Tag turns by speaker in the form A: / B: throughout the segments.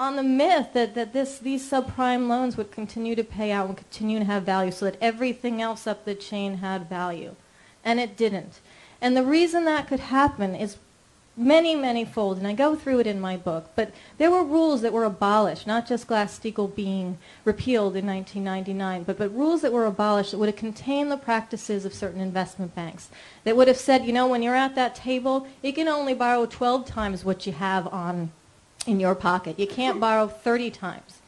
A: on the myth that these subprime loans would continue to pay out and continue to have value so that everything else up the chain had value. And it didn't. And the reason that could happen is many-fold, and I go through it in my book, but there were rules that were abolished, not just Glass-Steagall being repealed in 1999, but rules that were abolished that would have contained the practices of certain investment banks, that would have said, you know, when you're at that table, you can only borrow 12 times what you have in your pocket. You can't borrow 30 times.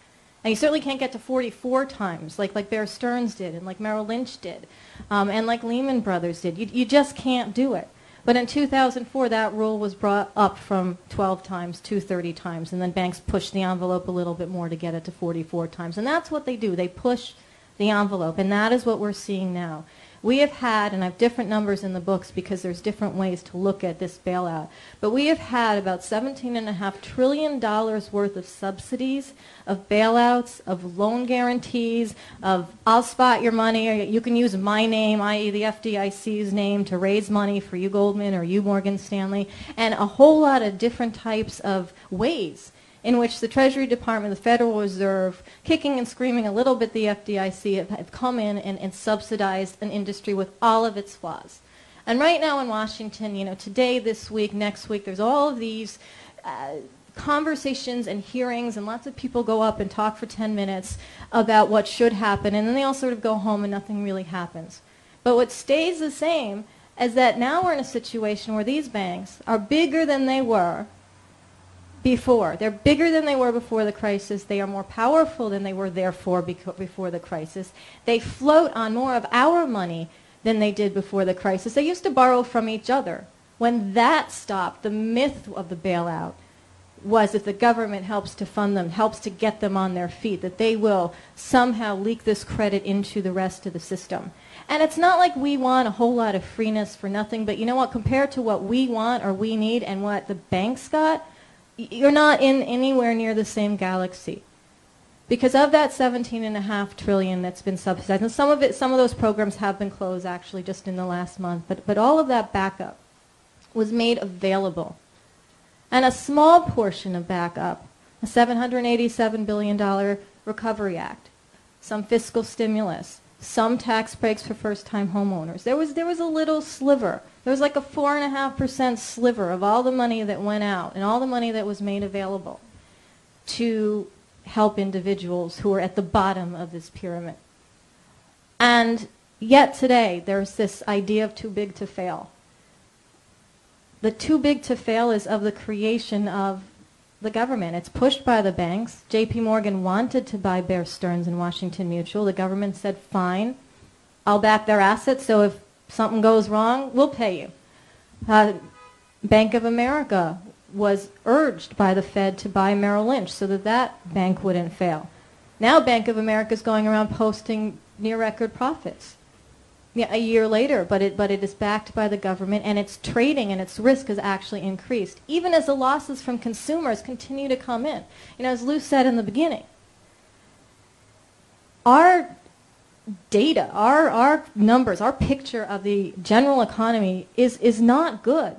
A: And you certainly can't get to 44 times, like Bear Stearns did, and like Merrill Lynch did, and like Lehman Brothers did. You just can't do it. But in 2004, that rule was brought up from 12 times to 30 times, and then banks pushed the envelope a little bit more to get it to 44 times. And that's what they do. They push the envelope, and that is what we're seeing now. We have had, and I have different numbers in the books because there's different ways to look at this bailout, but we have had about $17.5 trillion worth of subsidies, of bailouts, of loan guarantees, of I'll spot your money, or you can use my name, i.e. the FDIC's name, to raise money for you Goldman or you Morgan Stanley, and a whole lot of different types of ways in which the Treasury Department, the Federal Reserve, kicking and screaming a little bit the FDIC, have come in and subsidized an industry with all of its flaws. And right now in Washington, you know, today, this week, next week, there's all of these conversations and hearings, and lots of people go up and talk for 10 minutes about what should happen, and then they all sort of go home and nothing really happens. But what stays the same is that now we're in a situation where these banks are bigger than they were before. They're bigger than they were before the crisis. They are more powerful than they were therefore before the crisis. They float on more of our money than they did before the crisis. They used to borrow from each other. When that stopped, the myth of the bailout was that the government helps to fund them, helps to get them on their feet, that they will somehow leak this credit into the rest of the system. And it's not like we want a whole lot of freeness for nothing, but you know what? Compared to what we want or we need and what the banks got, you're not in anywhere near the same galaxy. Because of that $17.5 trillion that's been subsidized, and some of those programs have been closed actually just in the last month, but all of that backup was made available. And a small portion of backup, a $787 billion Recovery Act, some fiscal stimulus, some tax breaks for first-time homeowners. There was a little sliver. There was like a 4.5% sliver of all the money that went out and all the money that was made available to help individuals who are at the bottom of this pyramid. And yet today, there's this idea of too big to fail. The too big to fail is of the creation of the government. It's pushed by the banks. J.P. Morgan wanted to buy Bear Stearns and Washington Mutual. The government said, fine, I'll back their assets, so if something goes wrong, we'll pay you. Bank of America was urged by the Fed to buy Merrill Lynch so that bank wouldn't fail. Now Bank of America is going around posting near-record profits. Yeah, a year later, but it is backed by the government, and its trading and its risk has actually increased, even as the losses from consumers continue to come in. You know, as Lou said in the beginning, our data, our numbers, our picture of the general economy is not good.